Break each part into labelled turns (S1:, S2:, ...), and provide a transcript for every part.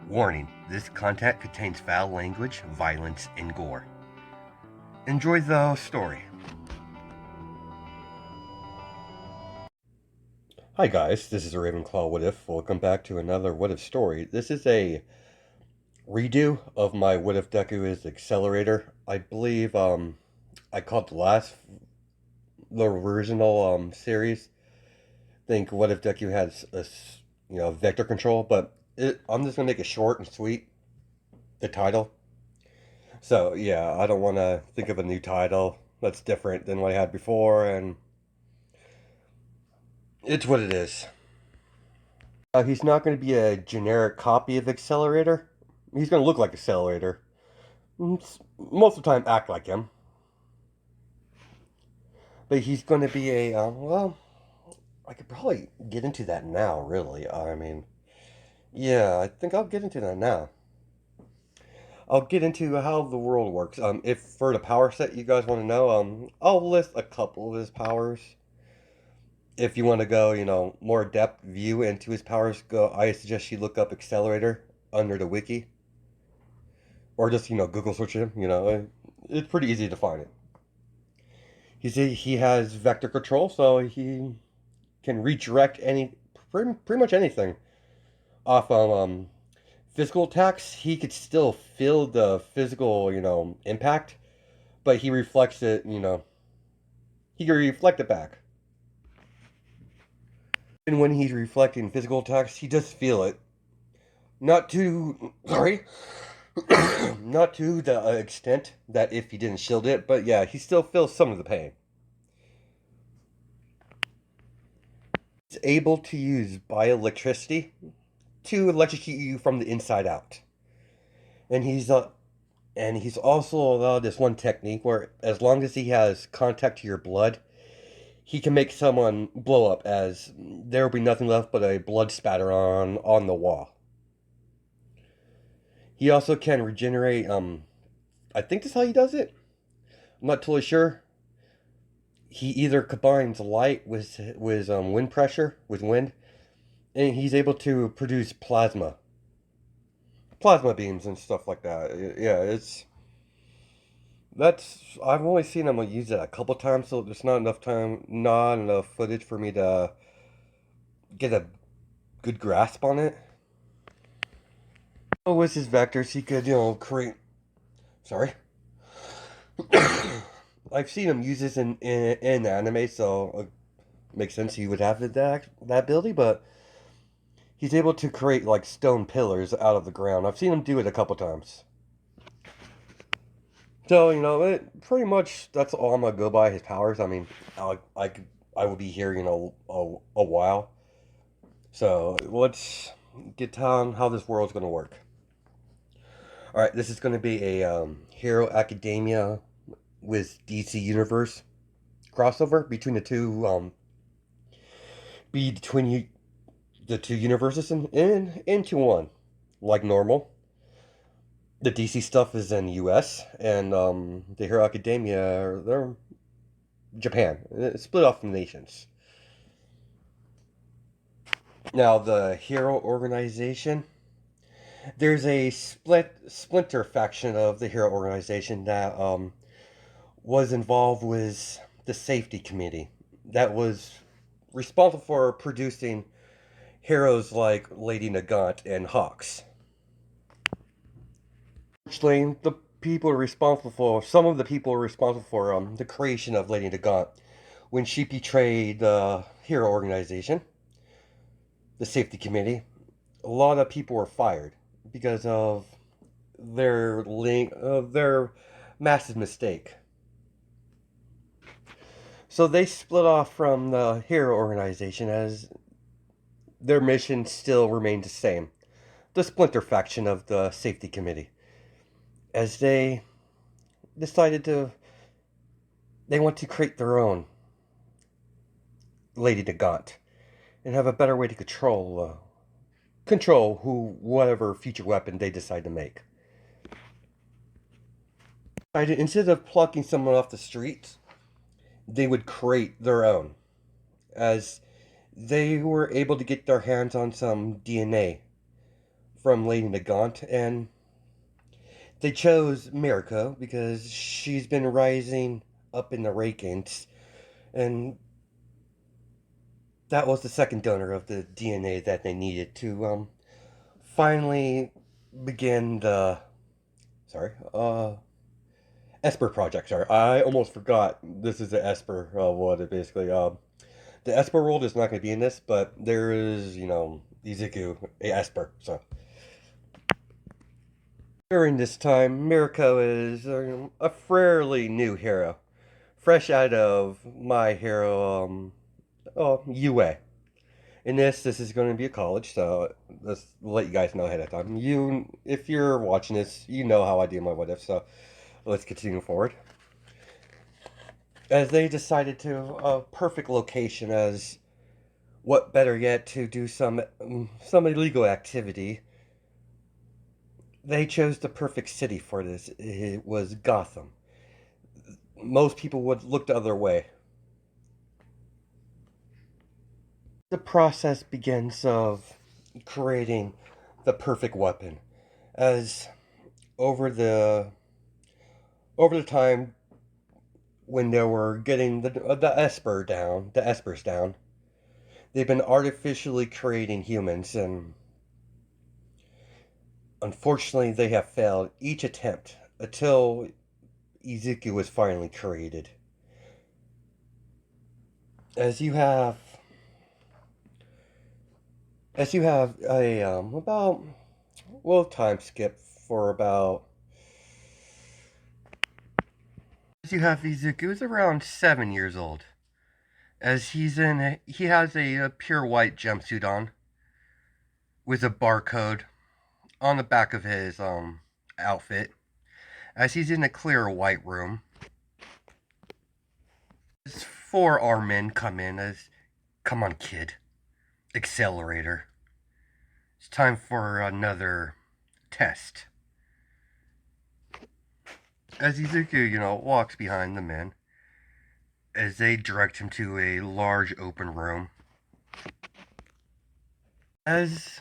S1: Warning, this content contains foul language, violence, and gore. Enjoy the story. Hi guys, this is a Ravenclaw What If. Welcome back to another What If story. This is a redo of my What If Deku is Accelerator. I believe I called the original series. I think What If Deku has a vector control, but I'm just gonna make it short and sweet. The title. So yeah, I don't want to think of a new title that's different than what I had before, and it's what it is. He's not going to be a generic copy of Accelerator. He's going to look like Accelerator. Most of the time, act like him. But he's going to be well, I could probably get into that now, really. I mean, yeah, I think I'll get into that now. I'll get into how the world works. If for the power set you guys want to know, I'll list a couple of his powers. If you want to go, more depth view into his powers, I suggest you look up Accelerator under the wiki, or just Google search him. It's pretty easy to find it. He has vector control, so he can redirect pretty much anything off of physical attacks. He could still feel the physical impact, but he reflects it. He can reflect it back. And when he's reflecting physical attacks, he does feel it. Not to, sorry, not to the extent that if he didn't shield it, but yeah, he still feels some of the pain. He's able to use bioelectricity to electrocute you from the inside out. And he's also allowed this one technique where as long as he has contact to your blood, he can make someone blow up as there will be nothing left but a blood spatter on the wall. He also can regenerate. I think that's how he does it. I'm not totally sure. He either combines light with wind pressure, with wind, and he's able to produce plasma beams and stuff like that. Yeah, I've only seen him use it a couple times, so there's not enough footage for me to get a good grasp on it. With his vectors, he could create. Sorry. I've seen him use this in anime, so it makes sense he would have that ability. But he's able to create like stone pillars out of the ground. I've seen him do it a couple times. So it pretty much that's all I'm gonna go by his powers. I mean, I will be here a while. So let's get down how this world's gonna work. All right, this is gonna be a Hero Academia with DC Universe crossover between the two between the two universes into one, like normal. The DC stuff is in the U.S. and the Hero Academia they're Japan. It's split off from nations. Now the Hero organization, there's a splinter faction of the Hero organization that was involved with the safety committee that was responsible for producing heroes like Lady Nagant and Hawks. Unfortunately, some of the people responsible for the creation of Lady Nagant, when she betrayed the Hero organization, the safety committee, a lot of people were fired because of their massive mistake. So they split off from the Hero organization as their mission still remained the same. The splinter faction of the safety committee. As they decided they want to create their own Lady Nagant and have a better way to control whatever future weapon they decide to make. Instead of plucking someone off the streets, they would create their own, as they were able to get their hands on some DNA from Lady Nagant, and they chose Mirko because she's been rising up in the rankings, and that was the second donor of the DNA that they needed to finally begin the Esper project. Sorry, I almost forgot this is the Esper what it basically the Esper world is not going to be in this, but there is, Izuku, a Esper. So during this time, Mirko is a fairly new hero, fresh out of My Hero UA. In this is going to be a college, so let's let you guys know ahead of time. If you're watching this, you know how I do my what if. So let's continue forward. As they decided to a perfect location as what better yet to do some illegal activity. They chose the perfect city for this. It was Gotham. Most people would look the other way. The process begins of creating the perfect weapon. As over the over the time when they were getting the espers down, they've been artificially creating humans, and unfortunately they have failed each attempt until Izuku was finally created. As you have as you have a about well time skip for about as you have Izuku is around 7 years old. As he has a pure white jumpsuit on with a barcode on the back of his outfit. As he's in a clear white room, as four armed men come in as, come on kid, accelerator. It's time for another test. As Izuku, walks behind the men, as they direct him to a large open room. As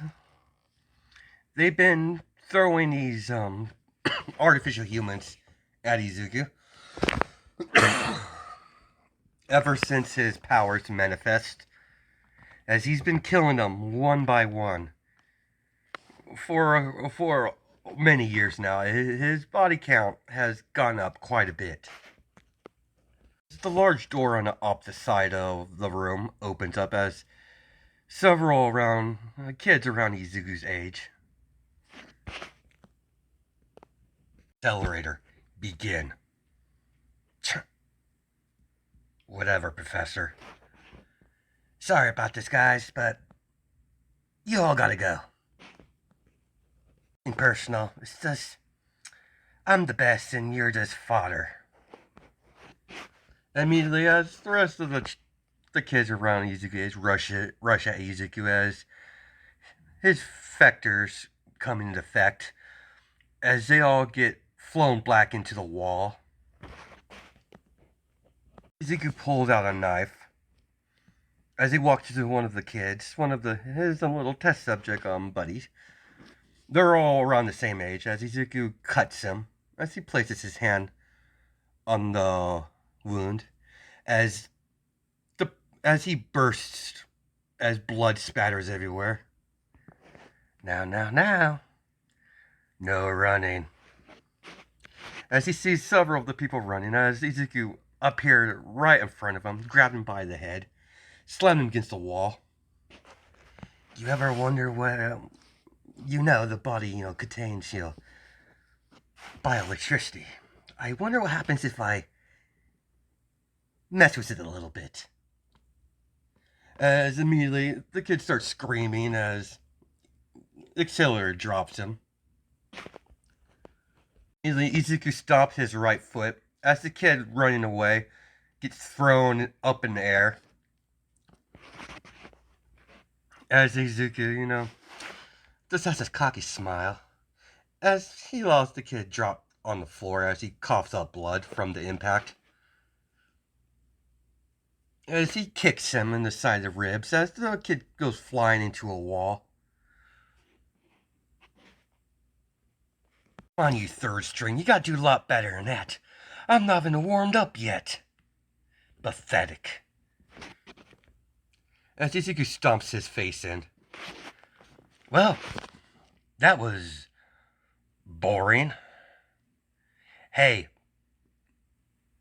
S1: they've been throwing these artificial humans at Izuku ever since his powers manifest, as he's been killing them one by one for many years now. His body count has gone up quite a bit. The large door on the opposite side of the room opens up as several around kids around Izuku's age. Accelerator, begin. Whatever, Professor. Sorry about this, guys, but you all gotta go. Impersonal. It's just I'm the best and you're just fodder. Immediately, as the rest of the kids around Izuku rush at Izuku as his factors come into effect, as they all get flown back into the wall. Izuku pulls out a knife as he walks to one of the kids, one of his little test subject buddies. They're all around the same age. As Izuku cuts him, as he places his hand on the wound, as as he bursts, as blood spatters everywhere. Now, no running. As he sees several of the people running, as Izuku appeared right in front of him, grabbed him by the head, slammed him against the wall. You ever wonder what, the body, contains, bioelectricity? I wonder what happens if I mess with it a little bit. As immediately the kid starts screaming as Accelerator drops him. Immediately Izuku stops his right foot as the kid running away gets thrown up in the air. As Izuku, just has this cocky smile as he allows the kid drop on the floor as he coughs up blood from the impact. As he kicks him in the side of the ribs as the kid goes flying into a wall. Come on, you third string, you gotta do a lot better than that. I'm not even warmed up yet. Pathetic. As Izuku stomps his face in. Well, that was boring. Hey,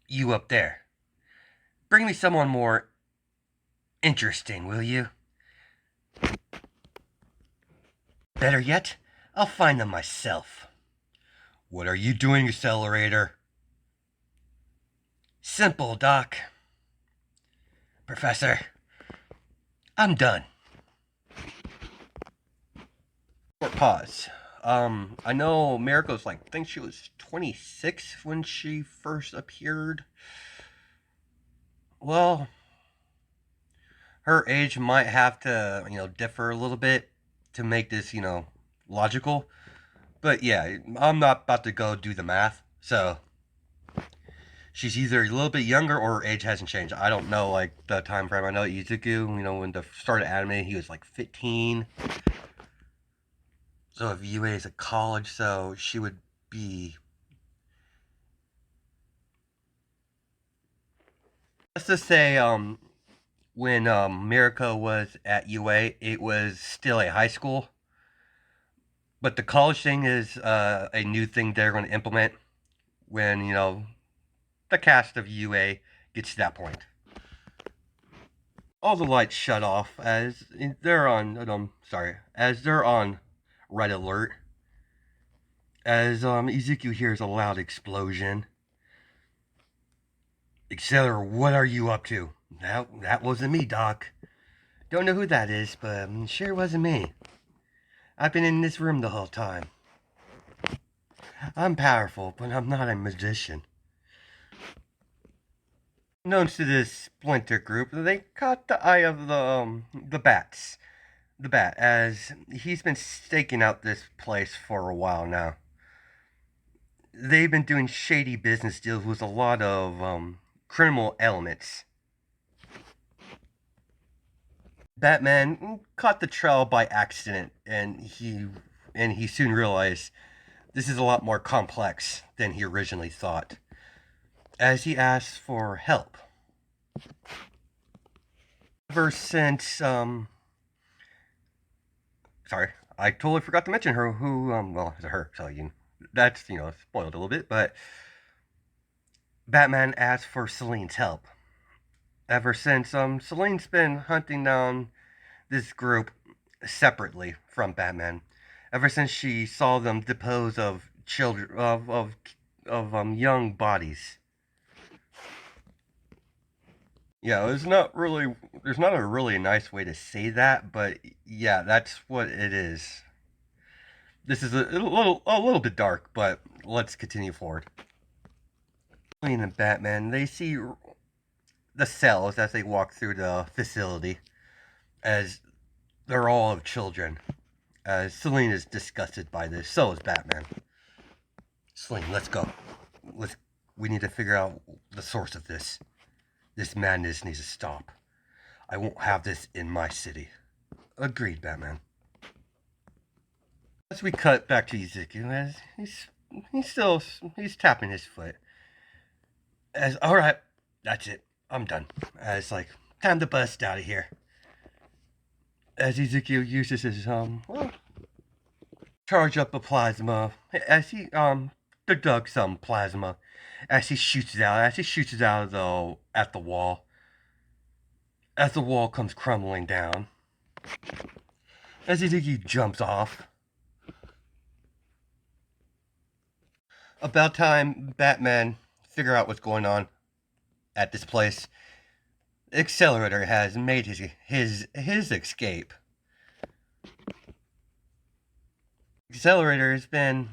S1: you up there. Bring me someone more interesting, will you? Better yet, I'll find them myself. What are you doing, accelerator? Simple, Doc. Professor, I'm done. Short pause. I know Miriko's I think she was 26 when she first appeared. Well, her age might have to, differ a little bit to make this, logical. But yeah, I'm not about to go do the math. So she's either a little bit younger or her age hasn't changed. I don't know the time frame. I know Izuku, when the start of anime, he was 15. So if UA is a college, so she would be. Let's just say when Miriko was at UA, it was still a high school. But the college thing is a new thing they're going to implement when, the cast of UA gets to that point. All the lights shut off as they're on, as they're on red alert. As Izuku hears a loud explosion. Accelerator, what are you up to? That wasn't me, Doc. Don't know who that is, but sure wasn't me. I've been in this room the whole time. I'm powerful, but I'm not a magician. Known to this splinter group, they caught the eye of the bats. The bat, as he's been staking out this place for a while now. They've been doing shady business deals with a lot of criminal elements. Batman caught the trail by accident, and he soon realized this is a lot more complex than he originally thought. As he asked for help. Ever since sorry, I totally forgot to mention her. Well, it's a her, so that's spoiled a little bit. But Batman asked for Celine's help. Ever since Celine's been hunting down this group separately from Batman. Ever since she saw them dispose of children of young bodies. Yeah, there's not a really nice way to say that, but yeah, that's what it is. This is a little bit dark, but let's continue forward. Clean and Batman, they see the cells as they walk through the facility, as they're all of children. As Celine is disgusted by this, so is Batman. Celine, let's go. Let's. We need to figure out the source of this. This madness needs to stop. I won't have this in my city. Agreed, Batman. As we cut back to Izuku, as he's tapping his foot. As all right, that's it. I'm done. As time to bust out of here. As Izuku uses his charge up a plasma. As he deducts some plasma. As he shoots it out. As he shoots it out at the wall. As the wall comes crumbling down. As Izuku jumps off. About time Batman figure out what's going on at this place. Accelerator has made his escape. Accelerator has been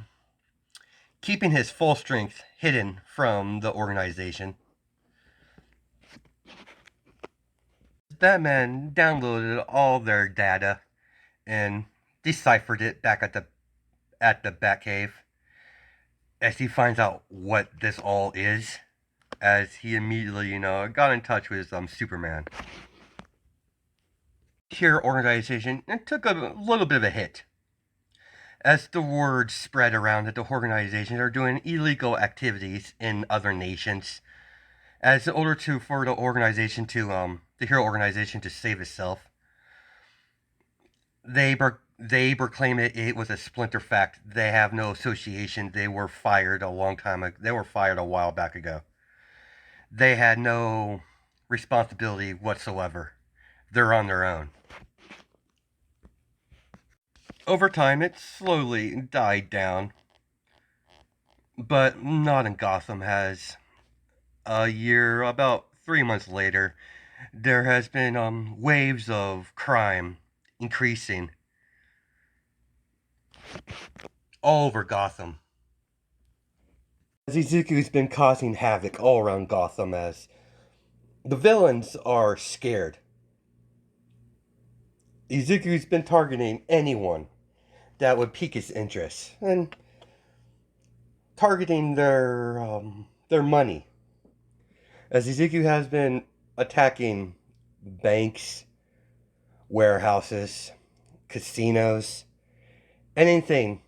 S1: keeping his full strength hidden from the organization. Batman downloaded all their data and deciphered it back at the Batcave. As he finds out what this all is, as he immediately, got in touch with Superman. Here, organization, it took a little bit of a hit. As the word spread around that the organizations are doing illegal activities in other nations, as in order to for the hero organization to save itself, they proclaim it was a splinter fact. They have no association. They were fired a long time ago. They were fired a while back ago. They had no responsibility whatsoever. They're on their own. Over time, it slowly died down, but not in Gotham. Has a year, about 3 months later, there has been waves of crime increasing all over Gotham. Izuku's been causing havoc all around Gotham as the villains are scared. Izuku's been targeting anyone that would pique his interest and targeting their money. As Izuku has been attacking banks, warehouses, casinos, anything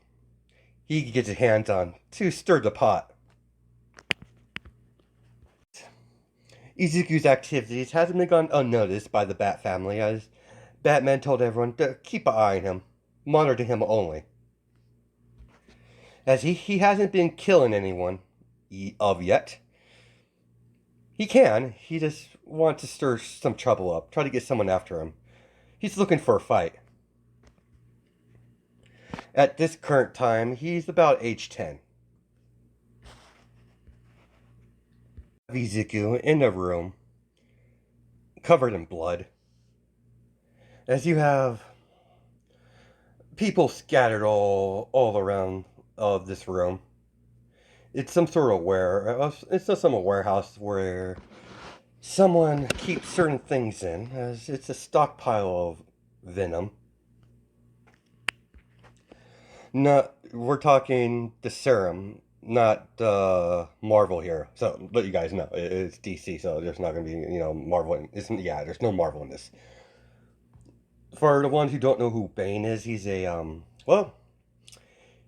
S1: he could get his hands on to stir the pot. Izuku's activities hasn't been gone unnoticed by the Bat family, as Batman told everyone to keep an eye on him, monitor him only. As he hasn't been killing anyone of yet. He can, he just wants to stir some trouble up, try to get someone after him. He's looking for a fight. At this current time, he's about age 10. Izuku in a room, covered in blood. As you have people scattered all around of this room. It's some sort of it's just some warehouse where someone keeps certain things in, as it's a stockpile of venom. Not, we're talking the serum, not Marvel here. So let you guys know, it's DC, so there's not going to be Marvel. There's no Marvel in this. For the ones who don't know who Bane is, he's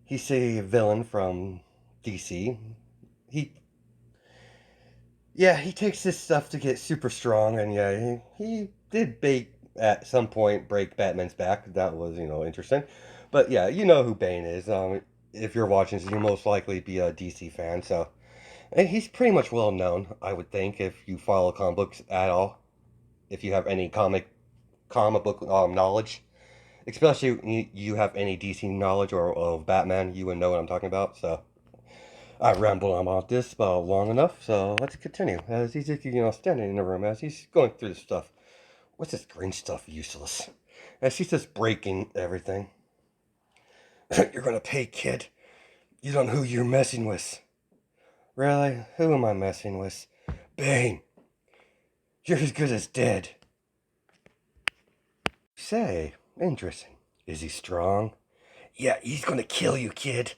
S1: he's a villain from DC. He he takes this stuff to get super strong, and he did at some point break Batman's back. That was interesting, but yeah, you know who Bane is. If you're watching this, you'll most likely be a DC fan, so and he's pretty much well known, I would think, if you follow comic books at all. If you have any comic book knowledge, especially you have any DC knowledge or of Batman, you would know what I'm talking about. So I rambled on about this long enough, so let's continue. As he's standing in the room as he's going through the stuff. What's this green stuff? Useless. As he's just breaking everything. You're gonna pay, kid. You don't know who you're messing with. Really? Who am I messing with? Bane. You're as good as dead. Say, interesting. Is he strong? Yeah, he's gonna kill you, kid.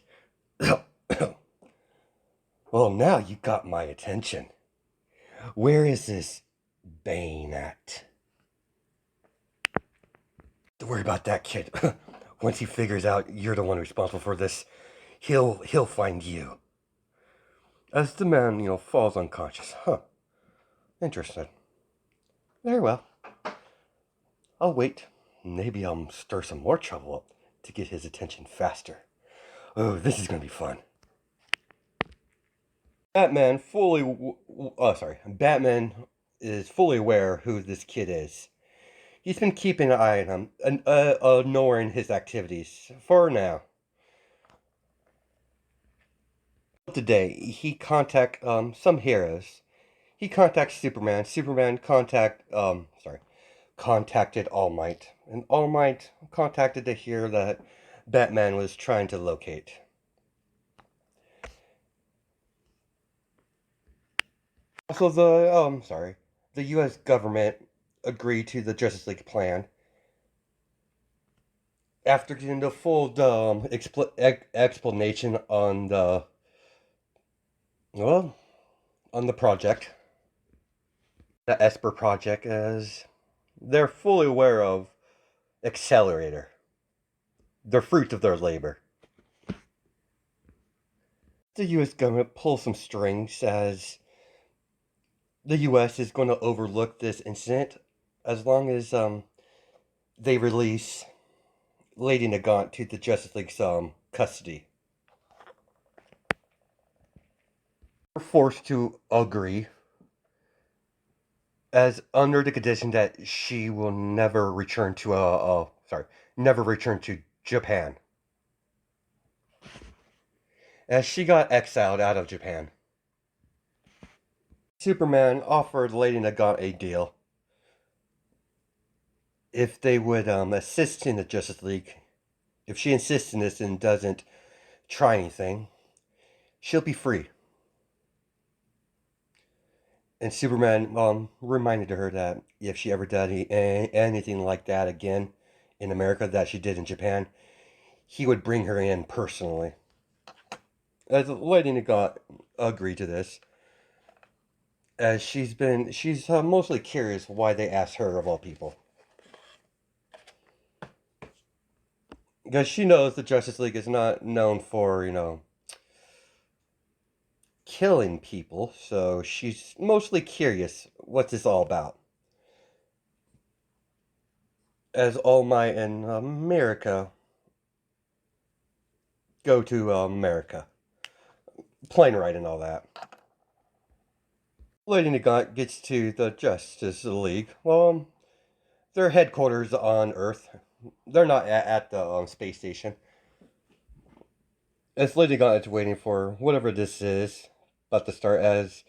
S1: Well, now you got my attention. Where is this Bane at? Don't worry about that, kid. Once he figures out you're the one responsible for this, he'll find you. As the man, falls unconscious. Huh. Interesting. Very well. I'll wait. Maybe I'll stir some more trouble up to get his attention faster. Oh, this is gonna be fun. Batman is fully aware who this kid is. He's been keeping an eye on him and ignoring his activities for now. Today, he some heroes. He contacts Superman. Superman contacted All Might, and All Might contacted the hero that Batman was trying to locate. Also, the U.S. government agreed to the Justice League plan after getting the full explanation on the project, the Esper project, as they're fully aware of accelerator, the fruit of their labor. the U.S. government pull some strings as the U.S. is going to overlook this incident as long as they release Lady Nagant to the Justice League's custody. We're forced to agree as under the condition that she will never return to never return to Japan, as she got exiled out of Japan. Superman offered Lady Nagant a deal. If they would assist in the Justice League, if she insists in this and doesn't try anything, she'll be free. And Superman reminded her that if she ever did anything like that again in America that she did in Japan, he would bring her in personally. As Lady Nagant agreed to this, as she's mostly curious why they asked her of all people, because she knows the Justice League is not known for killing people, so she's mostly curious what's this all about. As All Might and America go to America, plane ride and all that. Lady Nagant gets to the Justice League. Well, their headquarters on Earth. They're not at the space station. As Lady Nagant is waiting for whatever this is about to start, as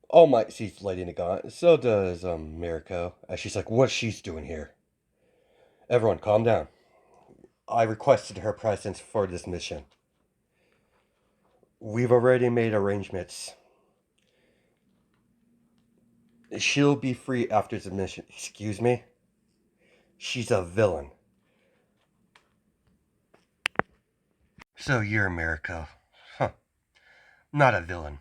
S1: All Might sees Lady Nagant, so does Mirko. As she's like, "What's she's doing here?" Everyone, calm down. I requested her presence for this mission. We've already made arrangements. She'll be free after the mission. Excuse me? She's a villain. So you're Mirko. Huh. Not a villain.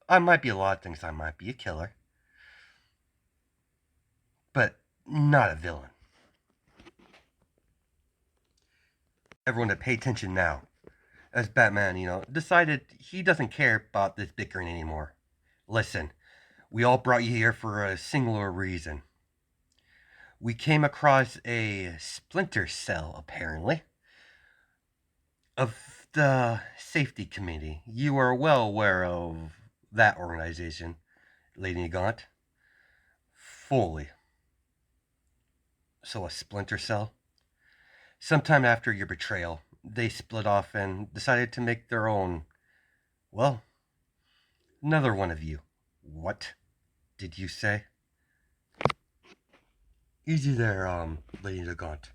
S1: I might be a lot of things. I might be a killer. But not a villain. Everyone to pay attention now. As Batman, decided he doesn't care about this bickering anymore. Listen, we all brought you here for a singular reason. We came across a splinter cell, apparently, of the safety committee. You are well aware of that organization, Lady Gaunt. Fully. So a splinter cell? Sometime after your betrayal, they split off and decided to make their own. Well, another one of you. What did you say? Easy there, Lady Gaunt.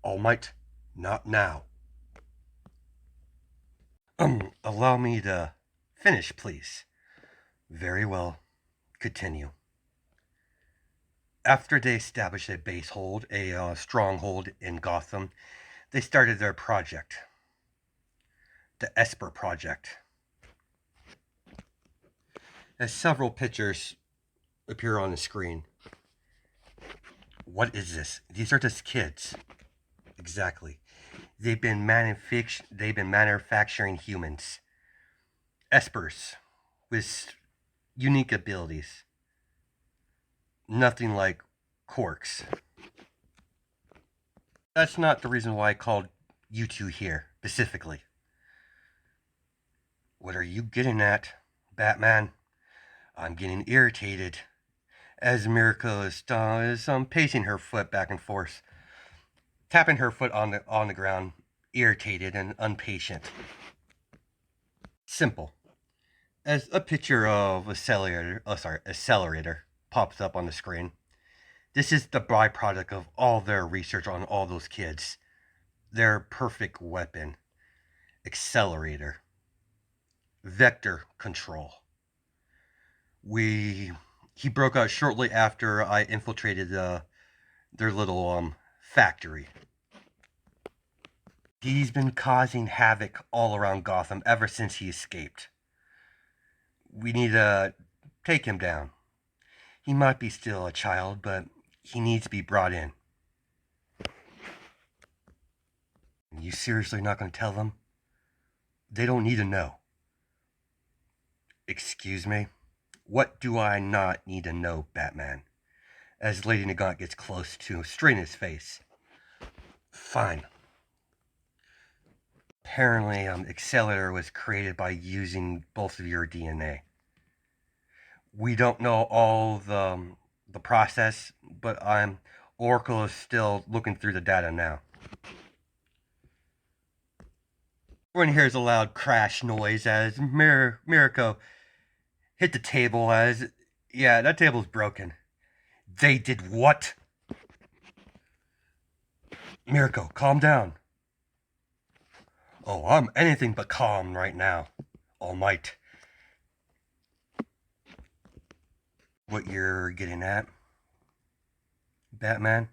S1: All Might, not now. Allow me to finish, please. Very well. Continue. After they established a base hold, a stronghold in Gotham, they started their project. The Esper Project. As several pictures appear on the screen. What is this? These are just kids. Exactly. They've been manufacturing humans. Espers with unique abilities. Nothing like Quarks. That's not the reason why I called you two here, specifically. What are you getting at, Batman? I'm getting irritated. As Miracle is pacing her foot back and forth, tapping her foot on the ground, irritated and impatient. Simple. As a picture of accelerator pops up on the screen. This is the byproduct of all their research on all those kids. Their perfect weapon. Accelerator. Vector control. He broke out shortly after I infiltrated their little factory. He's been causing havoc all around Gotham ever since he escaped. We need to take him down. He might be still a child, but he needs to be brought in. You seriously not going to tell them? They don't need to know. Excuse me? What do I not need to know, Batman? As Lady Nagant gets close to straight in his face. Fine. Apparently, accelerator was created by using both of your DNA. We don't know all the process, but Oracle is still looking through the data now. Everyone hears a loud crash noise as Mirko hit the table as, yeah, that table's broken. They did what? Mirko, calm down. Oh, I'm anything but calm right now. All Might. What you're getting at, Batman?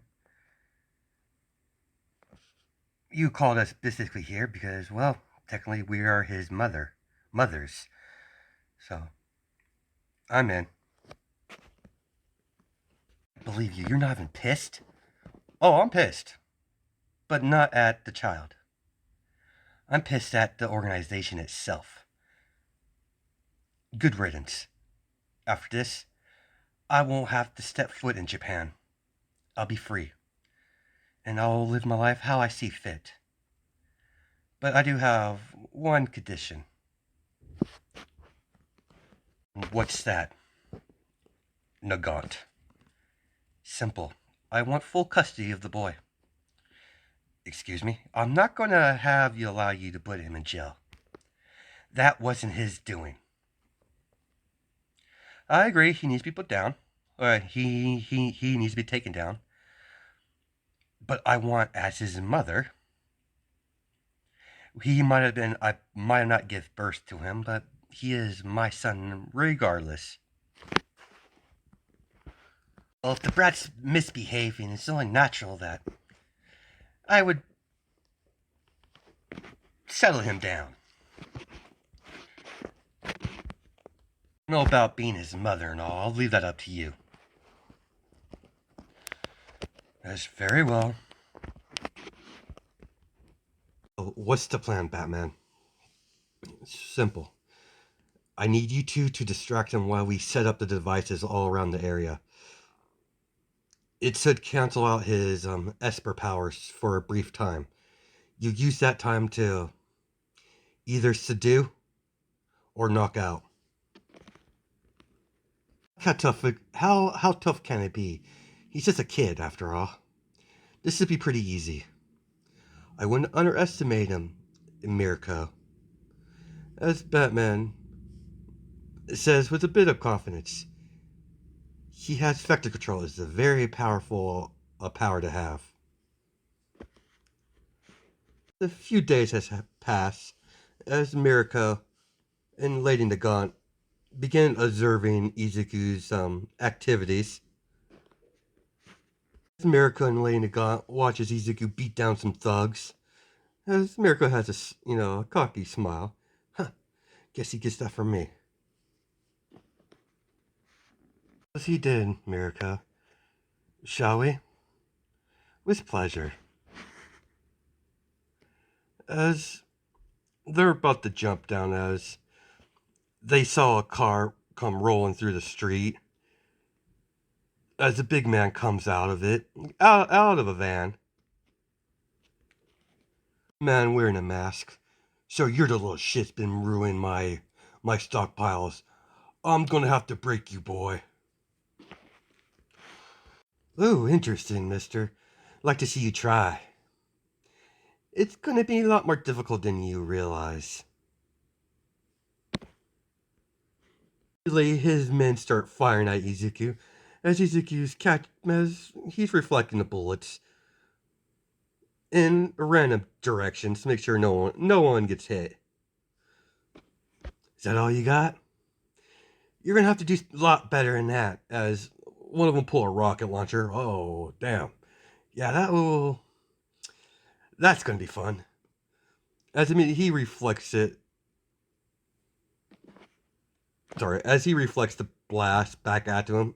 S1: You called us specifically here because, well, technically we are his mothers. So, I'm in. Believe you, you're not even pissed? Oh, I'm pissed. But not at the child. I'm pissed at the organization itself. Good riddance. After this, I won't have to step foot in Japan. I'll be free. And I'll live my life how I see fit. But I do have one condition. What's that? Nagant. Simple. I want full custody of the boy. Excuse me? I'm not going to have you allow you to put him in jail. That wasn't his doing. I agree, he needs to be put down. He needs to be taken down. But I want, as his mother, I might have not give birth to him, but he is my son regardless. Well, if the brat's misbehaving, it's only natural that I would settle him down. I don't know about being his mother and all. I'll leave that up to you. That's very well. What's the plan, Batman? It's simple. I need you two to distract him while we set up the devices all around the area. It should cancel out his Esper powers for a brief time. You use that time to either subdue or knock out. How tough can it be? He's just a kid, after all. This should be pretty easy. I wouldn't underestimate him, Mirko. As Batman says with a bit of confidence, he has vector control. It's a very powerful power to have. A few days has passed as Mirko and Lady Nagant began observing Izuku's activities. As Mirko and Lady Nagant watches Izuku beat down some thugs, as Mirko has a cocky smile. Huh, guess he gets that from me. As he did, Mirko. Shall we? With pleasure. As they're about to jump down, as they saw a car come rolling through the street. As a big man comes out of it, out of a van. Man wearing a mask. So you're the little shit's been ruining my stockpiles. I'm gonna have to break you, boy. Ooh, interesting, mister. Like to see you try. It's gonna be a lot more difficult than you realize. Usually, his men start firing at Izuku, as as he's reflecting the bullets in random directions to make sure no one gets hit. Is that all you got? You're gonna have to do a lot better than that. As one of them pull a rocket launcher. Oh, damn. Yeah, that's gonna be fun. As he reflects it. Sorry, as he reflects the blast back at them.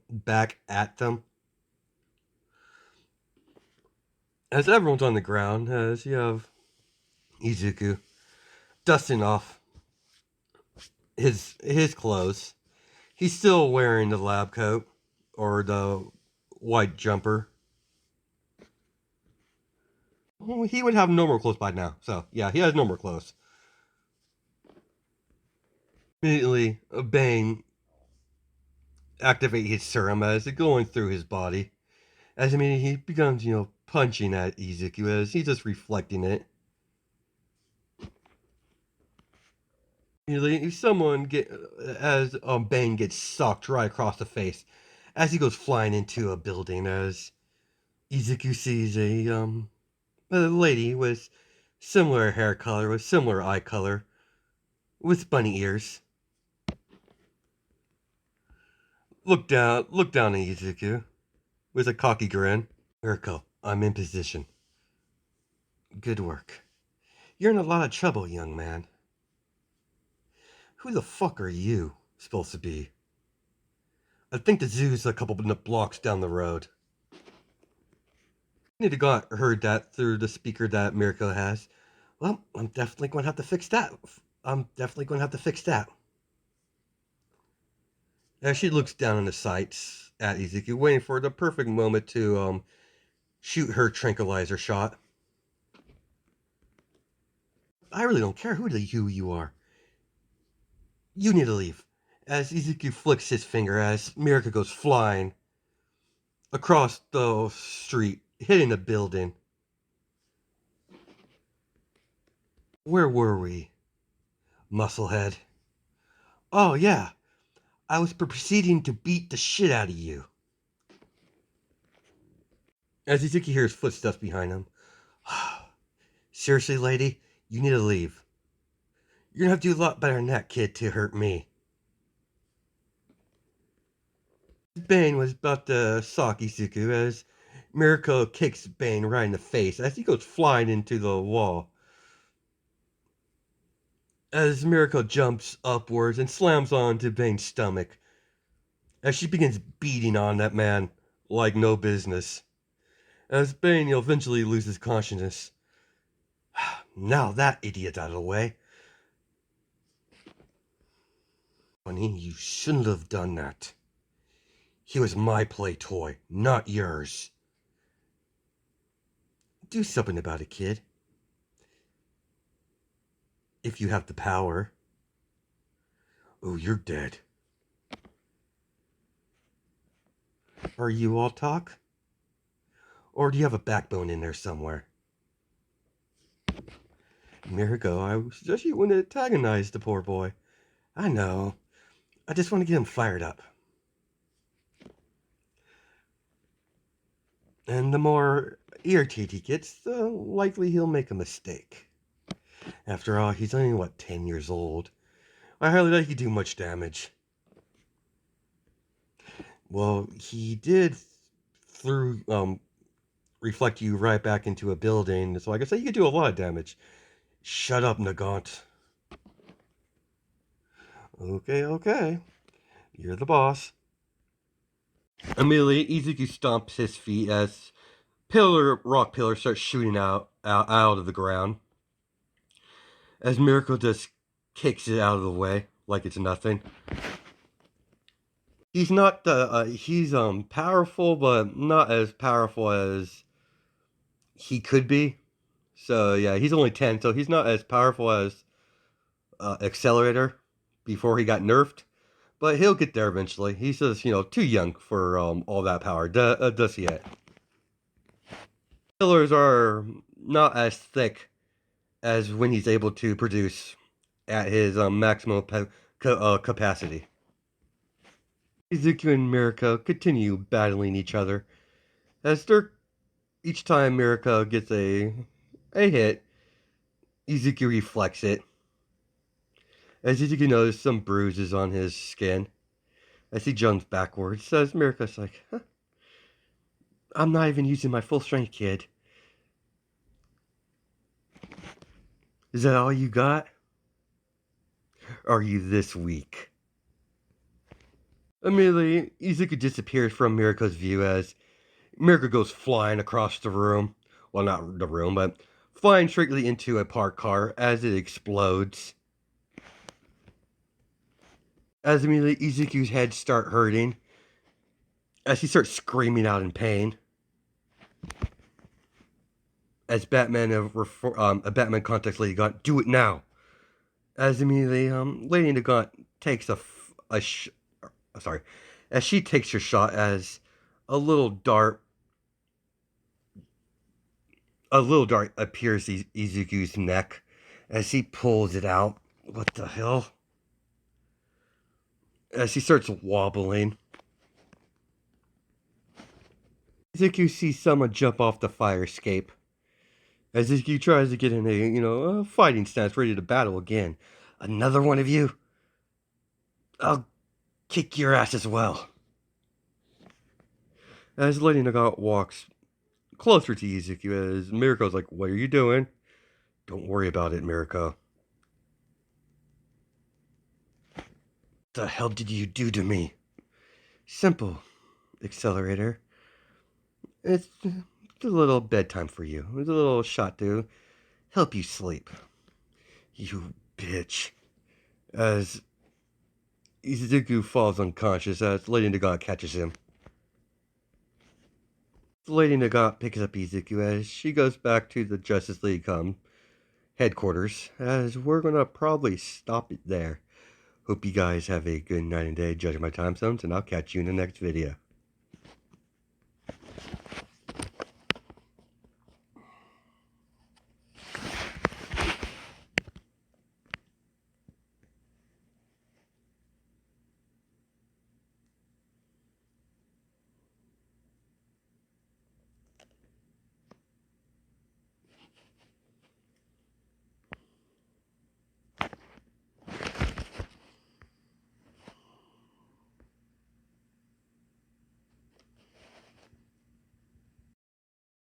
S1: As everyone's on the ground, as you have Izuku dusting off his clothes. He's still wearing the lab coat or the white jumper. Well, he would have normal clothes by now. So yeah, he has normal clothes. Immediately, Bane activate his serum as it going through his body. As I mean, he becomes, punching at Izuku as he's just reflecting it. Immediately, as Bane gets socked right across the face as he goes flying into a building. As Izuku sees a lady with similar hair color, with similar eye color, with bunny ears. Look down at Izuku with a cocky grin. Urko, I'm in position. Good work. You're in a lot of trouble, young man. Who the fuck are you supposed to be? I think the zoo's a couple blocks down the road. Need to got heard that through the speaker that Mirko has. Well, I'm definitely going to have to fix that. As she looks down in the sights at Ezekiel, waiting for the perfect moment to shoot her tranquilizer shot. I really don't care who you are. You need to leave. As Ezekiel flicks his finger as Mirko goes flying across the street, hitting a building. Where were we? Musclehead. Oh, yeah. I was proceeding to beat the shit out of you. As Izuki hears footsteps behind him. Seriously, lady, you need to leave. You're gonna have to do a lot better than that, kid, to hurt me. Bane was about to sock Izuku as Mirko kicks Bane right in the face as he goes flying into the wall. As Mirko jumps upwards and slams onto Bane's stomach as she begins beating on that man like no business. As Bane eventually loses consciousness. Now that idiot out of the way. Honey, you shouldn't have done that. He was my play toy, not yours. Do something about it, kid. If you have the power. Oh, you're dead. Are you all talk? Or do you have a backbone in there somewhere? Mirko, I suggest you wouldn't antagonize the poor boy. I know. I just want to get him fired up. And the more irritated he gets, the likely he'll make a mistake. After all, he's only, 10 years old. I hardly doubt he could do much damage. Well, he did through reflect you right back into a building, so like I said, you could do a lot of damage. Shut up, Nagant. Okay. You're the boss. Immediately, Izuku stomps his feet as rock pillar starts shooting out of the ground. As Miracle just kicks it out of the way like it's nothing. He's not he's powerful, but not as powerful as he could be. So yeah, he's only 10, so he's not as powerful as Accelerator before he got nerfed. But he'll get there eventually. He's just, too young for all that power. Does yet. Pillars are not as thick as when he's able to produce at his maximum capacity. Izuku and Mirko continue battling each other as each time Mirko gets a hit, Izuku reflects it. As Izuku notices some bruises on his skin, as he jumps backwards, says Mirko's like, huh, I'm not even using my full strength, kid. Is that all you got? Are you this weak? Immediately, Izuku disappears from Mirko's view as Mirko goes flying across the room. Well, not the room, but flying straightly into a parked car as it explodes. As immediately Izuku's head starts hurting, as he starts screaming out in pain. As Batman, a Batman contacts Lady Gaunt, do it now. As immediately, Lady Gaunt takes sorry, as she takes her shot, as a little dart, appears Izuku's neck, as he pulls it out. What the hell? As he starts wobbling, Izuku sees someone jump off the fire escape. As Izuku tries to get in a fighting stance, ready to battle again. Another one of you? I'll kick your ass as well. As Lady Nagant walks closer to Izuku, as Miriko's like, what are you doing? Don't worry about it, Miriko. What the hell did you do to me? Simple, accelerator. It's a little bedtime for you. It's a little shot to help you sleep. You bitch. As Izuku falls unconscious, as Lady Nagant catches him. Lady Nagant picks up Izuku as she goes back to the Justice League headquarters, as we're going to probably stop it there. Hope you guys have a good night and day judging my time zones, and I'll catch you in the next video.